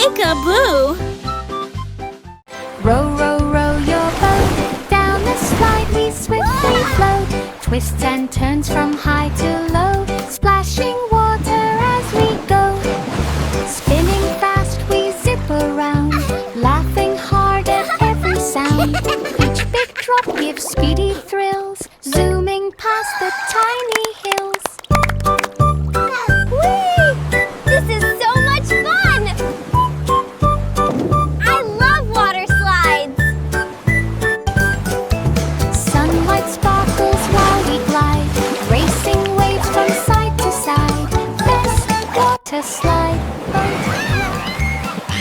Peek-a-boo! Row, row, row your boat down the slide we swiftly float. Twists and turns from high to low, splashing water as we go. Spinning fast we zip around, laughing hard at every sound. Each big drop gives speedy thrills, zooming past the tiny hills. Whee! This is so much fun! I love water slides! Sunlight sparkles while we glide, racing waves from side to side. Best water slide boat.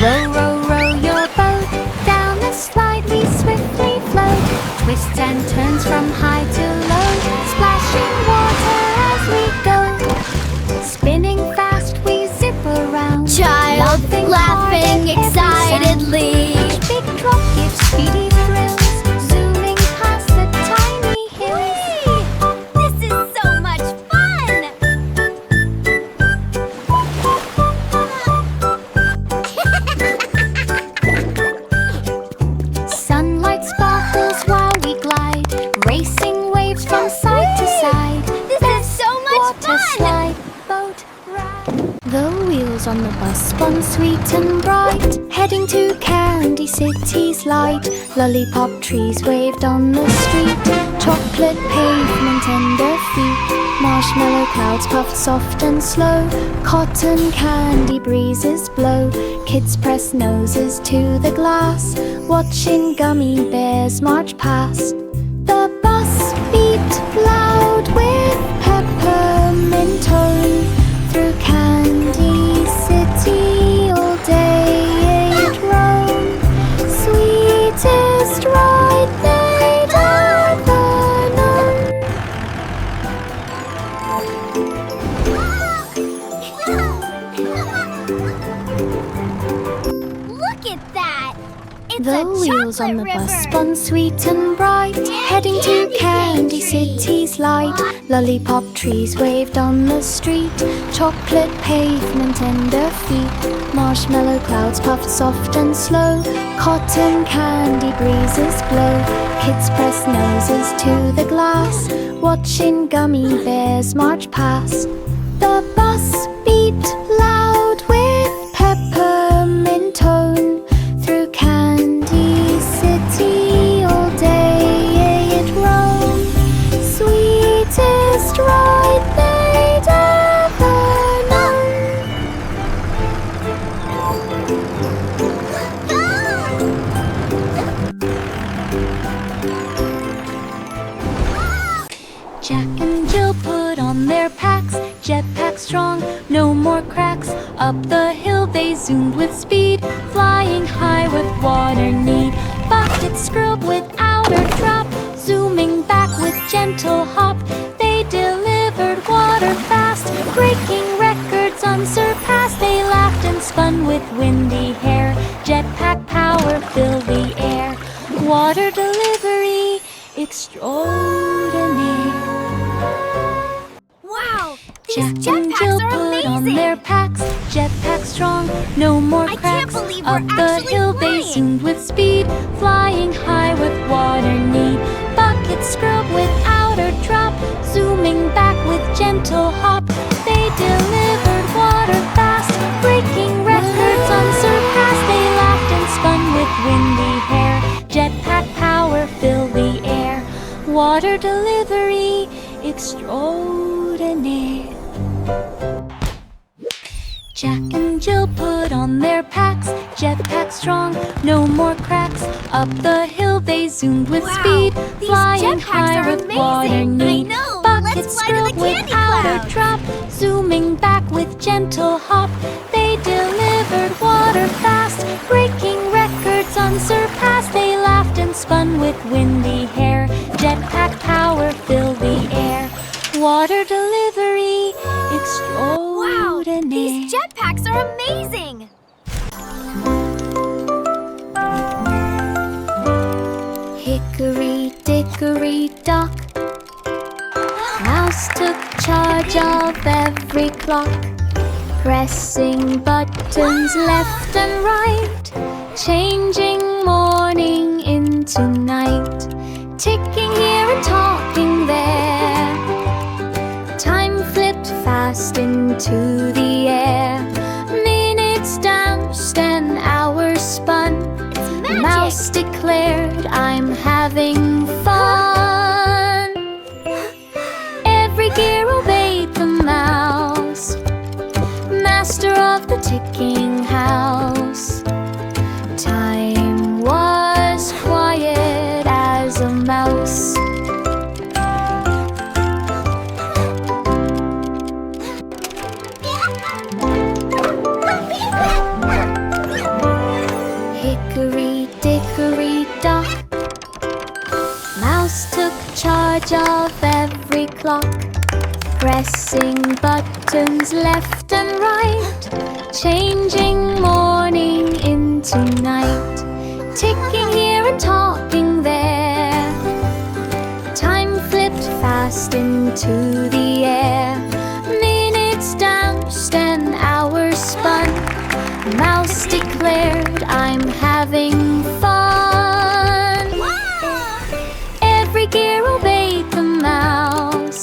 Row, row, row your boat down the slide we swiftly float. Twists and turns from high to low, splashing water as we go. Spinning fast we zip around, Child laughing excitedly. Each big drop gives speedy thrills, zooming past the tiny hills. This is so much fun! Sunlight sparkles while we glide, racing waves from side to side. This is so much Water fun! slide boat ride. The wheels on the bus spun sweet and bright, heading to Candy City's light. Lollipop trees waved on the street, chocolate pavement under feet. Marshmallow clouds puffed soft and slow, cotton candy breezes blow. Kids press noses to the glass, watching gummy bears march past. The bus beat loud with peppermint tone, through Candy City all day it roamed. Sweetest ride they'd ever known. Look at that! It's The a wheels on the chocolate bus river. spun sweet and bright, heading to Candy City's light. Lollipop trees waved on the street, chocolate pavement under feet. Marshmallow clouds puffed soft and slow, cotton candy breezes blow. Kids press noses to the glass, watching gummy bears march past. The bus beat loud with peppermint tone, through Candy City all day it roamed. Sweetest ride they'd ever known. Jack and Jill put on their packs, jetpack strong, no more cracks. Up the hill they zoomed with speed, flying high with water need. Bucket scrub without a drop, zooming back with gentle hop. They delivered water fast, breaking records unsurpassed. They laughed and spun with windy hair, jetpack power filled the air. Water delivery extraordinaire. Wow! These Jack and jetpacks Jill are put on amazing! their packs, jetpack strong, no more I can't cracks. believe we're Up the actually hill they flying. zoomed with speed, flying high with water need. Bucket scrub without a drop, zooming back with gentle hop. They delivered water fast, breaking records unsurpassed. They laughed and spun with windy hair, jetpack power filled the air. Water delivery extraordinaire. Jack and Jill put on their packs, jetpack strong, no more cracks. Up the hill they zoomed with Wow, speed, these flying jetpacks high are with water amazing. I need. know, Bucket let's fly to the scrub candy without a clouds. drop, zooming back with gentle hop. They delivered water fast, breaking records unsurpassed. They laughed and spun with windy hair, jetpack power filled the air. Water delivery extraordinaire. Wow! These jetpacks are amazing! Hickory dickory dock, Mouse took charge of every clock. pressing buttons left and right, changing morning into night, ticking here and talking there. Time flipped fast into the air. Minutes danced and hours spun. The mouse declared, "I'm having fun." Every gear obeyed the mouse, master of the ticking house. Time was quiet as a mouse. Hickory dickory dock, mouse took charge of every clock, pressing buttons left and right, changing morning into night, ticking here and talking there. Time flipped fast into the air. Minutes danced and hours spun. The mouse declared, "I'm having fun." Every gear obeyed the mouse,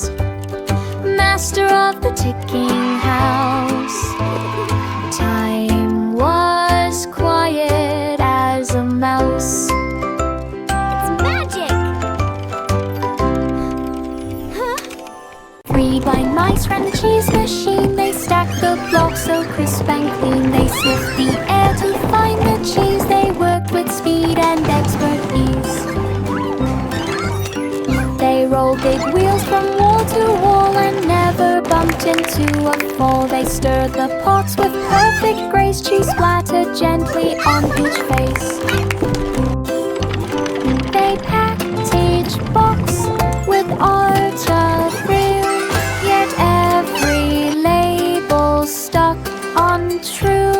master of the ticking house. Time was quiet as a mouse. It's magic! 3 blind mice ran the cheese machine. They stacked the blocks so crisp and clean. They sniffed the air to find the cheese. They worked with speed and expert ease. They rolled big wheels from wall to wall and never bumped into a fall. They stirred the pots with perfect grace. Cheese splattered gently on each face. They packed each box with art of frill, yet every label stuck untrue.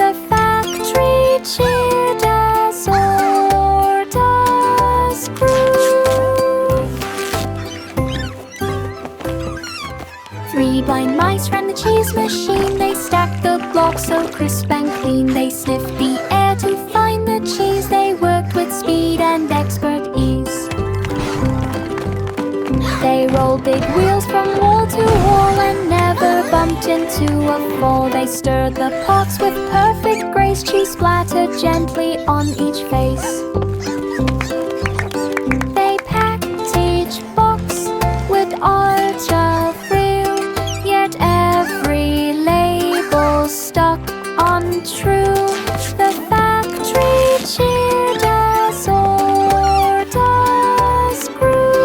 The factory cheered as orders grew. 3 blind mice ran the cheese machine. They stacked the blocks so crisp and clean. They sniffed the air to find the cheese. They worked with speed and expert ease. They rolled big wheels from wall to wall and never bumped into a fall. They stirred the pots with perfect grace. Cheese splattered gently on each face. They packed each box with art of frill, yet every label stuck untrue. The factory cheered as orders grew.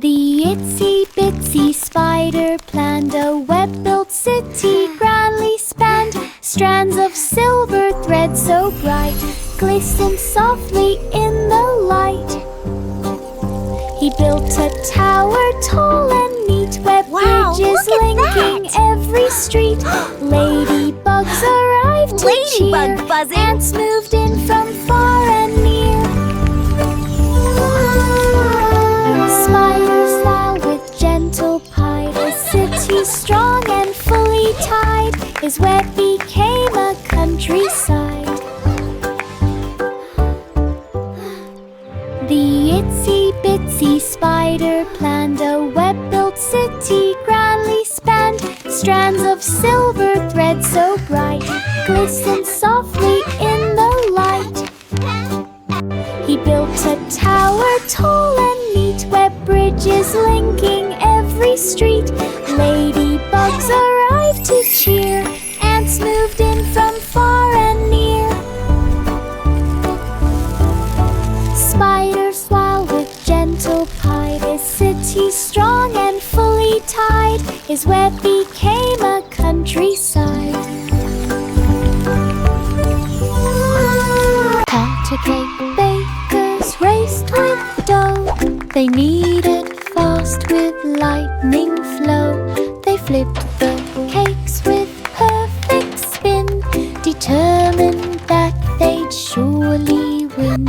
The itsy bitsy spider planned a web-built city, grandly spanned. Strands of silver thread so bright glistened softly in the light. He built a tower tall and neat, web bridges linking every street. Ladybugs arrived to cheer. Ladybug buzzing. Ants moved in from far and near. Spiders fly with gentle pie. The city strong and fully tied. His web became a countryside. The itsy bitsy spider planned a web-built city, grandly spanned. Strands of silver thread so bright glistened softly in the light. He built a tower tall and neat, web bridges linking every street. Ladybugs arrived to cheer. Ants moved in from far and near. Spiders swirl with gentle pie. His city strong and fully tied. His web became a countryside. Powder cake bakers raced with dough. They kneaded fast with lightning flow. They flipped the cakes with perfect spin, determined that they'd surely win.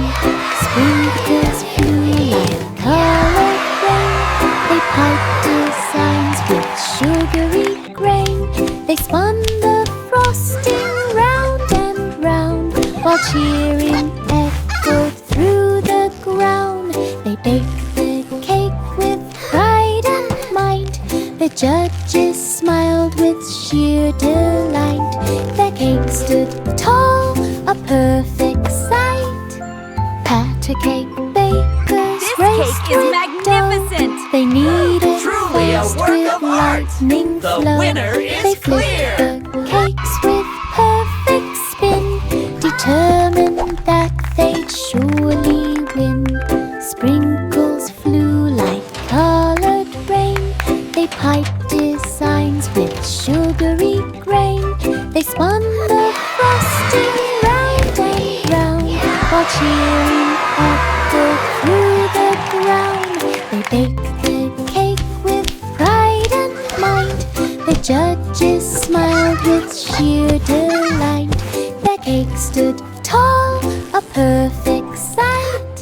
Sprinkles flew like colored rain. They piped designs with sugary grain. They spun the frosting round and round, while cheering echoed through the ground. They baked the cake with pride and might. The judges smiled with sheer delight. Their cake stood tall, a perfect sight. Patter cake bakers This raced cake is with magnificent! dough. They kneaded Truly a fast work with of art. lightning The flow. winner is They flipped clear. the cakes with perfect spin, determined that they'd surely win. Sprinkles flew like colored rain. They piped designs with sugary grain. They spun the frosting round and round, while cheering echoed through the ground. They baked the cake with pride and might. The judges smiled with sheer delight. Their cake stood tall, a perfect sight.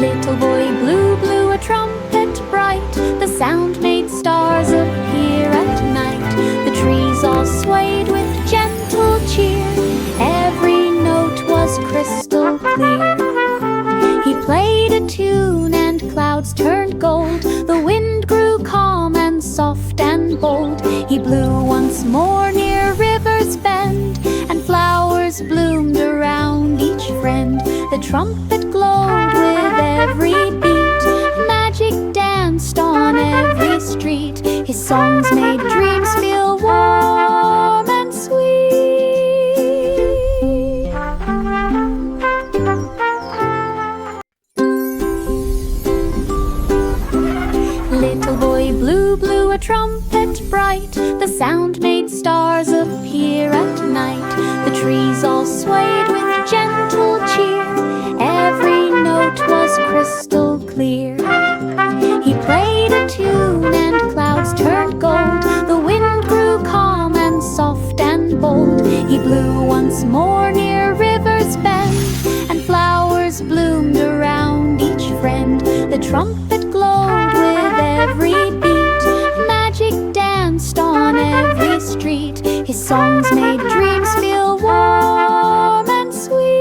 Little boy Blue blew a trumpet bright. The sound made stars appear at night. The trees all swayed with gentle cheer. Every note was crystal clear. He played a tune and clouds turned gold. The wind grew calm and soft and bold. He blew once more near River's Bend, and flowers bloomed around each friend. The trumpet glowed with every beat. Magic danced on every street. His songs made dreams feel warm and sweet. Little boy Blue blew a trumpet bright. The sound made stars appear at night. The trees all swayed with gentle cheer. Every note was crystal clear. He played a tune and clouds turned gold. The wind grew calm and soft and bold. He blew once more near River's Bend, and flowers bloomed around each friend. The trumpet glowed with every beat. Magic danced on every street. His songs made dreams feel warm and sweet.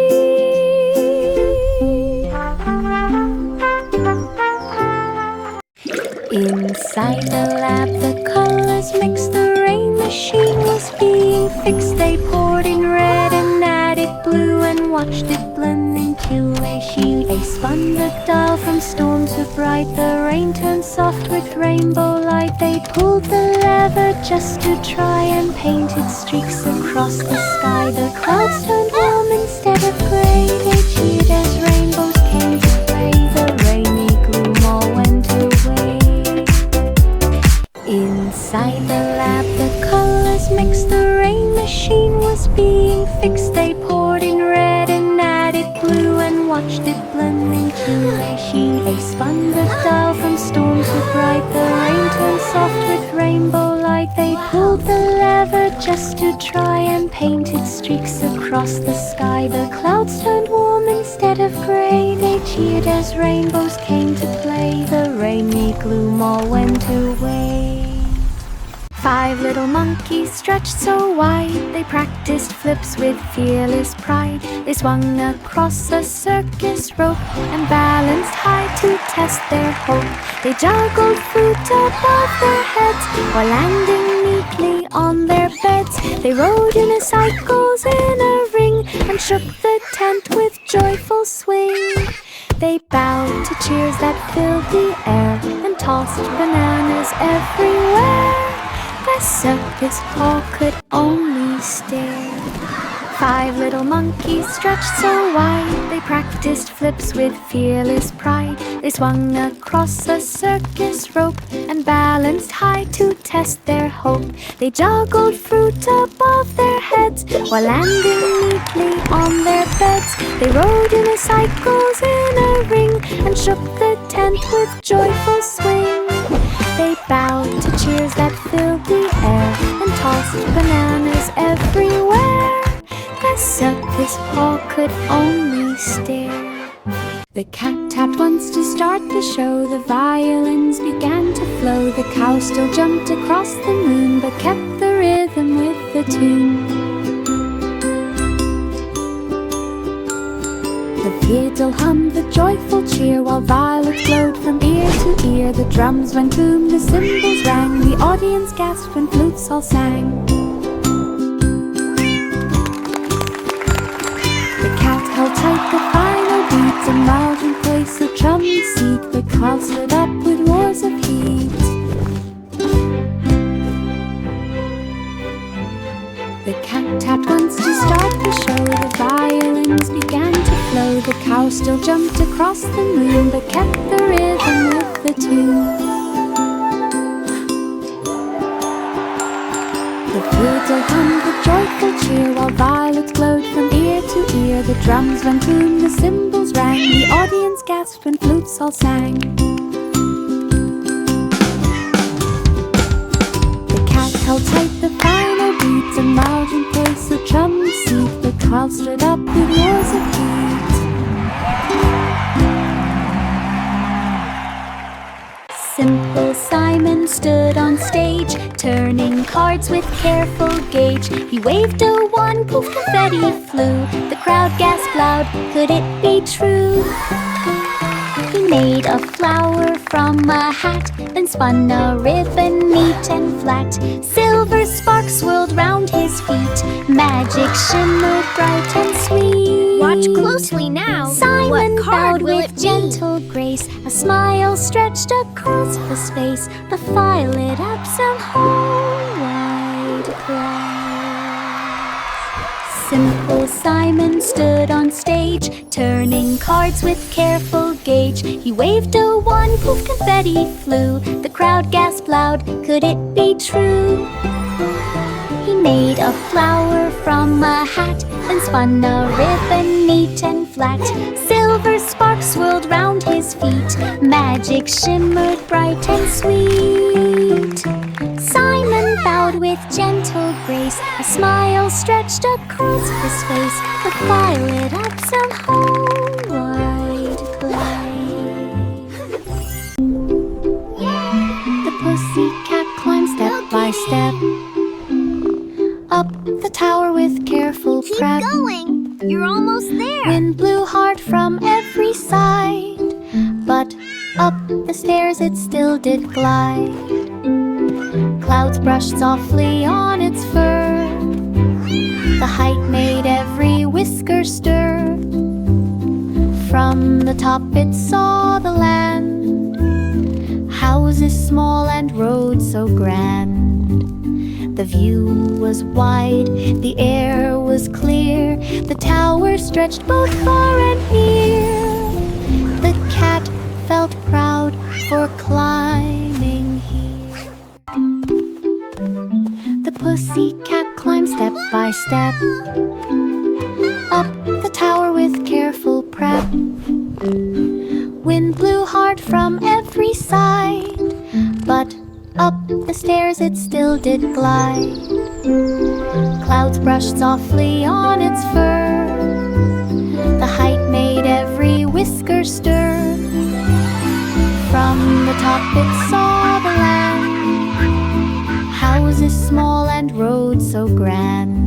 Inside the lab, the colors mixed. The rain machine was being fixed. They poured in red and added blue and watched it blend into a sheet. They spun the dial from storm to bright. The rain turned soft with rainbow light. They pulled the lever just to try and painted streaks across the sky. The clouds turned warm instead of gray. They cheered as rainbows came to play. The rainy gloom all went away. Inside the lab, the colors mixed. The rain machine was being fixed. They poured in red and added blue and watched it blend into a sheet. They spun the dial from storm to bright. The rain turned soft with rainbow light. They pulled the lever just to try and painted streaks across the sky. The clouds turned warm instead of gray. They cheered as rainbows came to play. The rainy gloom all went away. 5 little monkeys stretched so wide. They practiced flips with fearless pride. They swung across a circus rope and balanced high to test their hope. They juggled fruit above their heads while landing neatly on their beds. They rode unicycles in a ring and shook the tent with joyful swing. They bowed to cheers that filled the air and tossed bananas everywhere. The circus hall could only stare. 5 little monkeys stretched so wide. They practiced flips with fearless pride. They swung across a circus rope and balanced high to test their hope. They juggled fruit above their heads while landing neatly on their beds. They rode unicycles in a ring and shook the tent with joyful swing. They bowed to cheers that filled the air and tossed bananas everywhere. The circus hall could only stare. The cat tapped once to start the show. The violins began to flow. The cow still jumped across the moon, but kept the rhythm with the tune. The fiddle hummed the joyful cheer, while violets glowed from ear to ear. The drums went boom, the cymbals rang, the audience gasped when flutes all sang. The cat held tight the final beat, a margin place of chummy seat. The clouds lit up with wars of heat. The cat tapped once to start the show. The violins began to flow. The cow still jumped across the moon, but kept the rhythm with the tune. The fiddle hummed the joyful cheer, while violets glowed from ear to ear. The drums went boom, the cymbals rang, the audience gasped when flutes all sang. The cat held tight the final beat, a margin place of chummy seat. The crowd stood up with wars of heat. Simple Simon stood on stage, turning cards with careful gauge. He waved a wand, poof, confetti flew. The crowd gasped loud, could it be true? He made a flower from a hat, then spun a ribbon neat and flat. Silver sparks swirled round his feet, magic shimmered bright and sweet. Watch closely now. Simon What card bowed will with it be? gentle grace, a smile stretched across the space. The fire lit up some whole wide glass. Simple Simon stood on stage, turning cards with careful gauge. He waved a wand, poof, confetti flew. The crowd gasped loud, could it be true? He made a flower from a hat, then spun a ribbon neat and flat. Silver sparks swirled round his feet, magic shimmered bright and sweet. Simon bowed with gentle grace, a smile stretched across his face. The fire lit up some whole wide place. The pussycat climbed step by step up the tower with careful Keep prep. going. You're almost there. Wind blew hard from every side, but up the stairs it still did glide. Clouds brushed softly on its fur. The height made every whisker stir. From the top it saw the land, houses small and roads so grand. The view was wide, the air was clear. The tower stretched both far and near. The cat felt proud for climbing here. The pussycat climbed step by step up the tower with careful prep. Wind blew hard from every side, but up the stairs it still did glide. Clouds brushed softly on its fur. The height made every whisker stir. From the top it saw the land, houses small and roads so grand.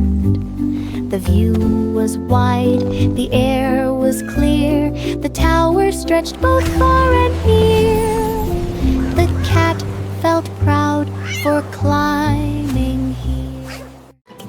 The view was wide, the air was clear. The tower stretched both far and near. The cat felt proud for climbing here.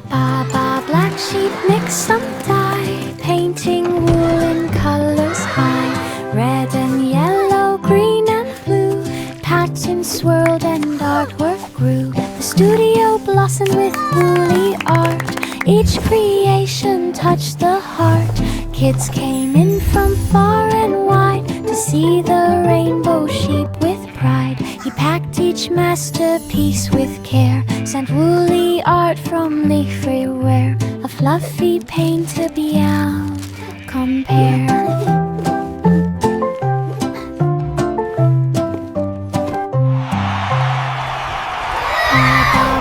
Baba black sheep mixed some dye, painting wool in colors high. Red and yellow, green and blue, patterns swirled and artwork grew. The studio blossomed with woolly art, each creation touched the heart. Kids came in from far and wide to see the rainbow sheep with pride. He packed each masterpiece with care, sent woolly art from leafy wear, a fluffy paint to beyond compare.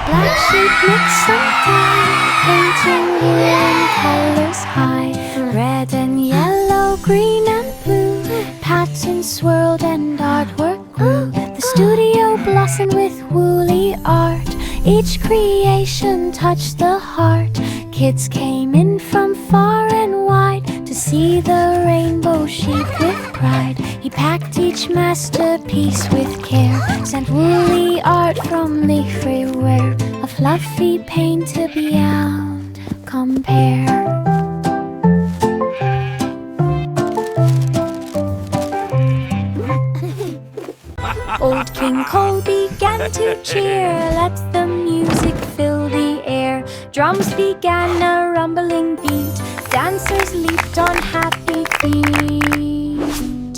Black sheep mixed some dye, painting wool in colors high. Red and yellow, green and blue, soon swirled and artwork grew. The studio blossomed with woolly art. Each creation touched the heart. Kids came in from far and wide to see the rainbow sheep with pride. He packed each masterpiece with care, sent woolly art from leaf everywhere, a fluffy painter beyond compare. Old King Cole began to cheer, let the music fill the air. Drums began a rumbling beat, dancers leaped on happy feet.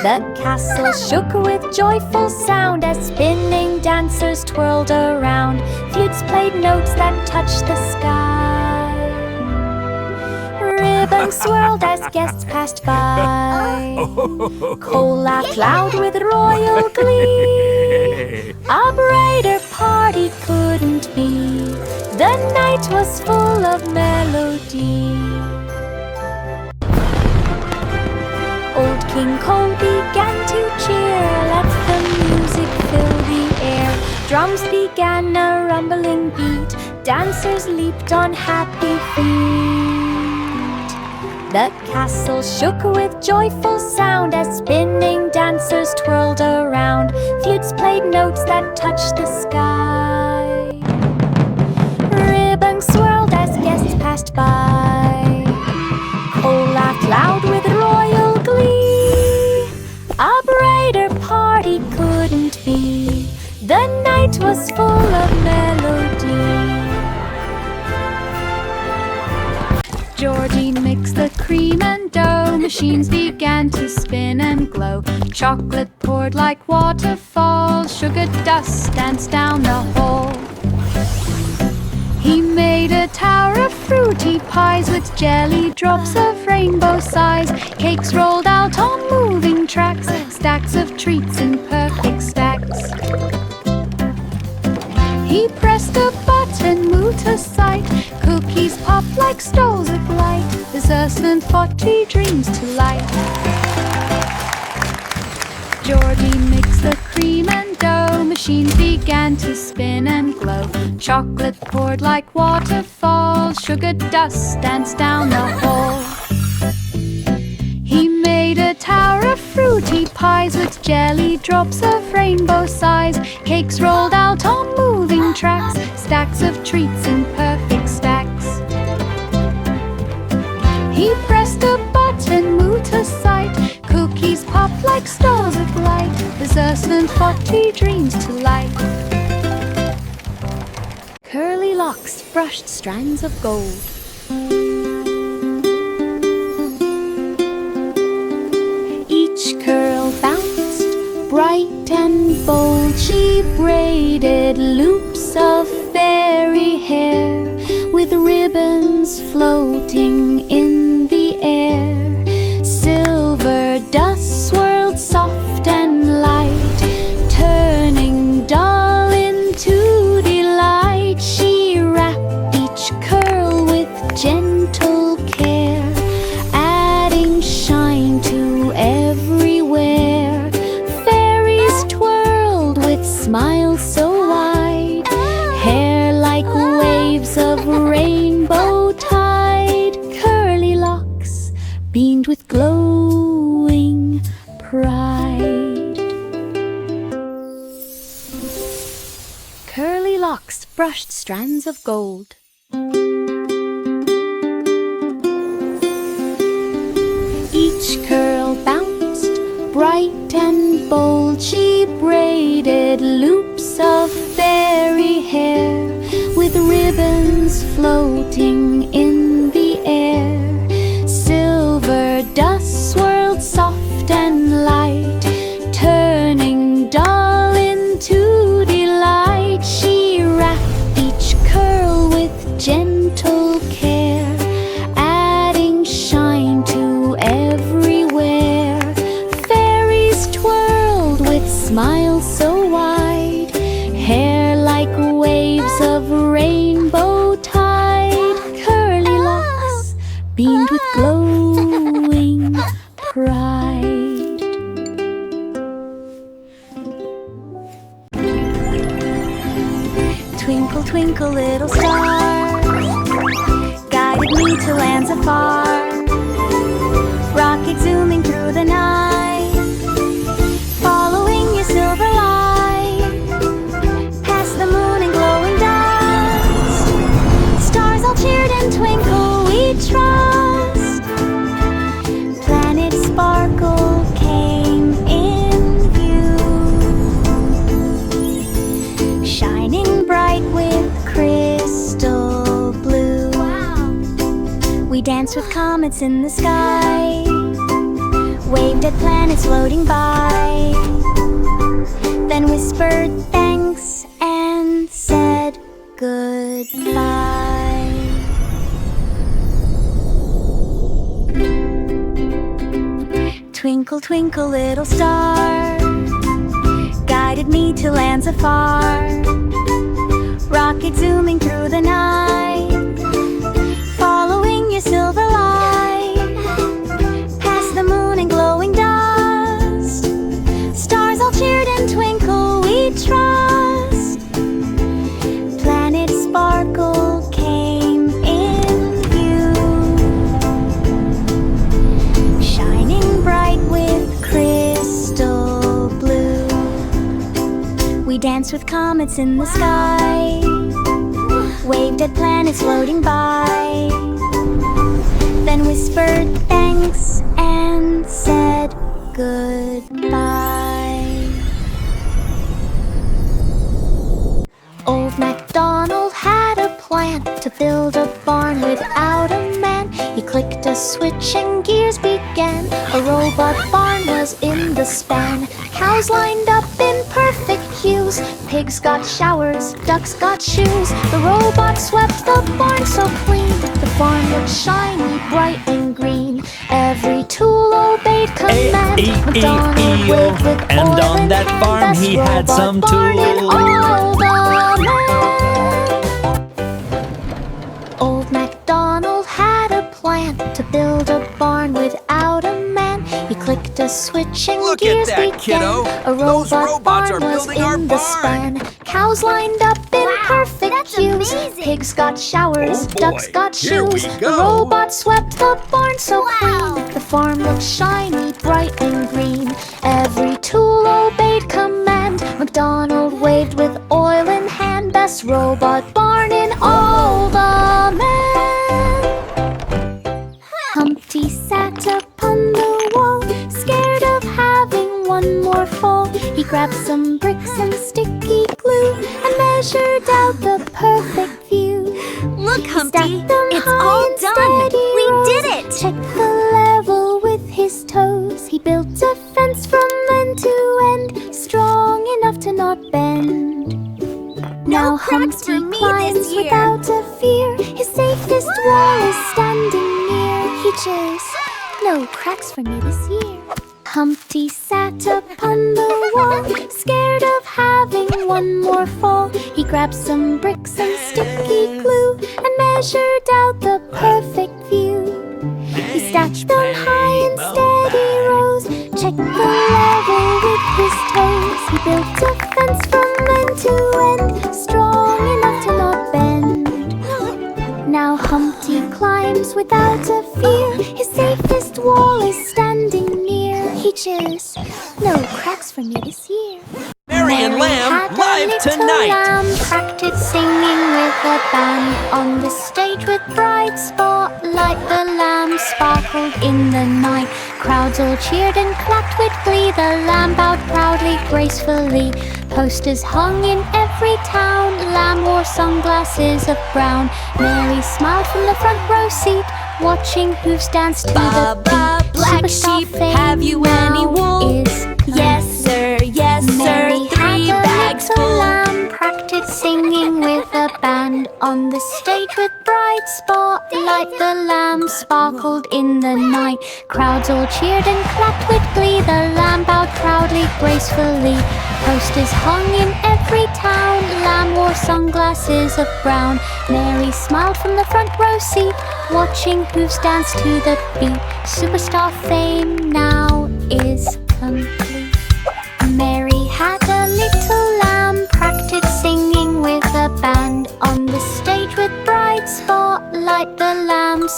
The castle shook with joyful sound as spinning dancers twirled around. Flutes played notes that touched the sky. Ribbons swirled as guests passed by. Cole laughed loud with royal glee. A brighter party couldn't be. The night was full of melody. Old King Cole began to cheer, let the music fill the air. Drums began a rumbling beat, dancers leaped on happy feet. The castle shook with joyful sound as spinning dancers twirled around. Flutes played notes that touched the sky. Ribbons swirled as guests passed by. Cole laughed loud with royal glee. A brighter party couldn't be. The night was full of melody. Georgie mixed the cream and dough. Machines began to spin and glow. Chocolate poured like waterfalls. Sugar dust danced down the hall. He made a tower of fruity pies with jelly drops of rainbow size. Cakes rolled out on moving tracks, stacks of treats in perfect stacks. He pressed a button, moved to sight. Cookies popped like stoles of light. Desserts and 40 dreams to light. Georgie mixed the cream and dough. Machines began to spin and glow. Chocolate poured like waterfalls. Sugar dust danced down the hall. He made a tower of fruity pies with jelly drops of rainbow size. Cakes rolled out on moving tracks, stacks of treats in perfect stacks. He pressed a button, moved to sight. Cookies popped like stars of light. Desserts and 40 dreams to light. Curly locks brushed strands of gold. Each curl bounced bright and bold. She braided loops of fairy hair with ribbons floating in the air. Silver dust swirled soft and light, turning dull into delight. She wrapped each curl with gentle care, adding shine to everywhere. Fairies twirled with smiles so wide, hair like waves of rainbow tide. Curly locks beamed with glowing pride. Curly locks brushed strands of gold. Each curl bounced bright and bold. She braided loops of fairy hair with ribbons floating in the air. Silver dust swirled soft and light, turning dull into delight. She wrapped each curl with gentle care, adding shine to everywhere. Fairies twirled with smiles so wide, hair like waves of rainbow tide. Curly locks beamed with glowing pride. Twinkle, twinkle, little star, guided me to lands afar. Rocket zooming through the night, following your silver light, past the moon and glowing dust. Stars all cheered and twinkle, we trust. Planet sparkle came in view, shining bright with crystal blue. Wow. We danced with comets in the sky, waved at planets floating by, then whispered thanks and said goodbye. Twinkle, twinkle, little star, guided me to lands afar. Rocket zooming through the night, following your silver light, past the moon and glowing dust. Stars all cheered and twinkle, we trust. Planet sparkle came in view, shining bright with crystal blue. We danced with comets in the sky, waved at planets floating by, then whispered thanks and said goodbye. Old MacDonald had a plan to build a barn without a man. He clicked a switch and gears began. A robot barn was in the span. Cows lined up in perfect hues. Pigs got showers, ducks got shoes. The robot swept the barn so clean. The farm looked shiny, bright and green. Every tool obeyed command. MacDonald waved with and oil on in that hand. farm he had some barn in tools. all the land. Old MacDonald had a plan to build a barn without a man. He clicked a switch and Look at gears that, began. kiddo. A Those robot robots barn are was building our in the barn. span. Cows lined up in Wow, perfect that's hues. amazing. Pigs got showers, Oh boy, ducks got here we shoes. go. The robot swept the barn so Wow. clean. The farm looked shiny, bright and green. Every tool obeyed command. MacDonald waved with oil in hand. Best robot barn in all the land. Humpty sat upon the wall, scared of having one more fall. He grabbed some bricks and sticky glue and measured out the perfect view. Look, Humpty, Stacked them it's high all in done. steady We rows. did it. Checked the level with his toes. He built a fence from end to end, strong enough to not bend. Now cracks for Humpty me climbs this year. without a fear. His safest wall is standing near. He just, no cracks for me this year. Humpty sat upon the wall, scared of having one more fall. He grabbed some bricks and sticky glue and measured out the perfect view. He stacked them high in steady rows, checked the level with his toes. He built a fence from end to end, strong enough to not bend. Now Humpty climbs without a fear. His safest wall is standing near. He just, no cracks for me this year. Mary and Mary Lamb had a live little tonight. lamb, practiced singing with a band on the stage with bright spotlight. The lamb sparkled in the night. Crowds all cheered and clapped with glee. The lamb bowed proudly, gracefully. Posters hung in every town. Lamb wore sunglasses of brown. Mary smiled from the front row seat, watching hooves dance to the beat. Black Superstar sheep, fame have you any now wool? is Yes, sir, yes, sir. Mary 3 had a bags little full. lamb, practiced singing with a band on the stage with bright spotlight. The lamb sparkled in the night. Crowds all cheered and clapped with glee. The lamb bowed proudly, gracefully. Posters hung in every town. Lamb wore sunglasses of brown. Mary smiled from the front row seat, watching hooves dance to the beat. Superstar fame now is complete. Mary had a little lamb, practiced singing with a band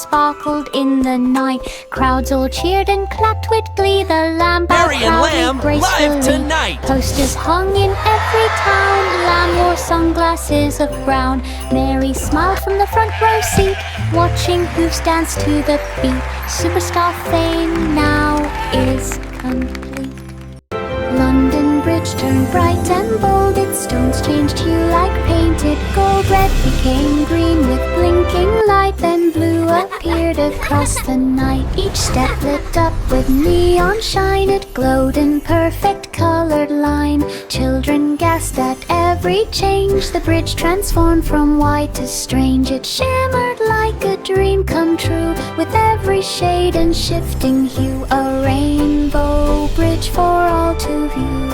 sparkled in the night. Crowds all cheered and clapped with glee. The lamb bowed Mary and proudly, Lamb gracefully. live tonight. Posters hung in every town. Lamb wore sunglasses of brown. Mary smiled from the front row seat, watching hooves dance to the beat. Superstar fame now is complete. London Bridge turned bright and bold. Its stones changed hue like painted gold. Red became green with blinking light. Then blue appeared across the night. Each step lit up with neon shine. It glowed in perfect colored line. Children gasped at every change. The bridge transformed from white to strange. It shimmered like a dream come true, with every shade and shifting hue. A rainbow bridge for all to view.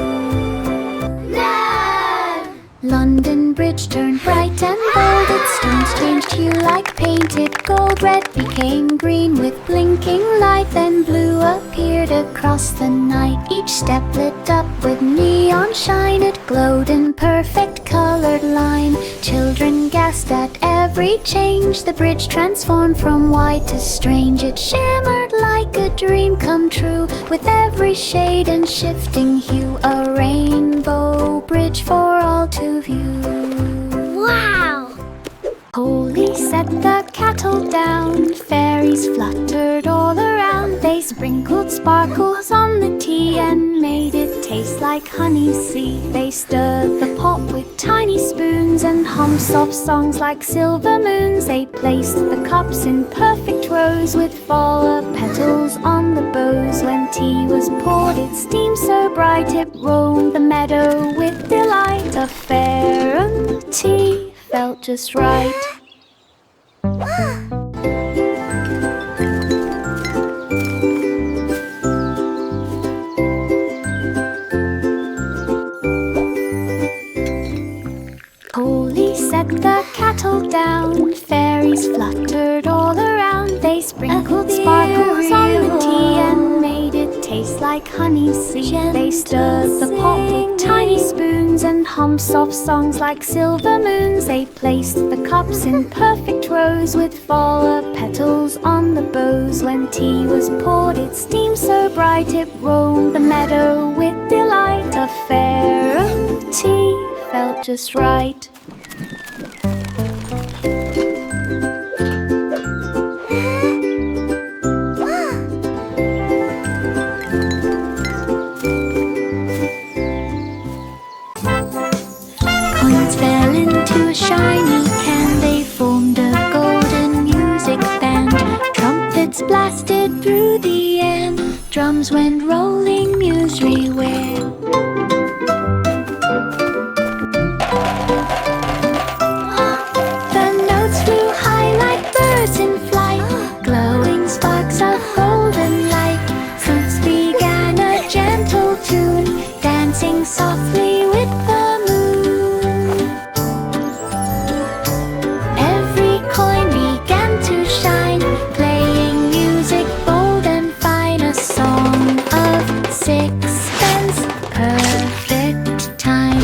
London Bridge turned bright and bold. Its stones changed hue like painted gold. Red became green with blinking light. Then blue appeared across the night. Each step lit up with neon shine. It glowed in perfect colored line. Children gasped at every change. The bridge transformed from white to strange. It shimmered like a dream come true, with every shade and shifting hue. A rainbow bridge for all to view. Wow! Holy set the kettle down. Fairies fluttered all around. They sprinkled sparkles on the tea and made it taste like honey sea. They stirred the pot with tiny spoons and hummed soft songs like silver moons. They placed the cups in perfect rows with flower petals on the bows. When tea was poured, it steamed so bright it roamed the meadow with delight. A fairy tea felt just right. Holy set the kettle down. Fairies fluttered all around. They sprinkled sparkles on the tea and made it taste like honey sea. They stirred the pot with tiny spoons and hummed soft songs like silver moons. They placed the cups in perfect rows with flower petals on the bows. When tea was poured, it steamed so bright it roamed the meadow with delight. A fairy tea felt just right. Coins fell into a shiny can. They formed a golden music band. Trumpets blasted through the air. Drums went rolling musically. The notes flew high like birds in flight, glowing sparks of golden light. Fruits began a gentle tune, dancing softly with the moon. Every coin began to shine, playing music bold and fine. A song of sixpence, perfect time.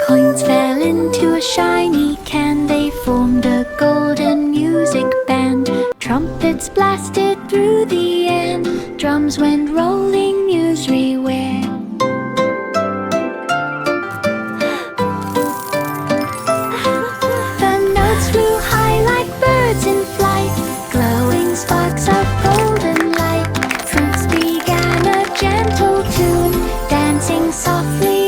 Coins fell into a shiny can. They formed a golden music band. Trumpets blasted through the air. Drums went rolling musically. The notes flew high like birds in flight, glowing sparks of golden light. Fruits began a gentle tune, dancing softly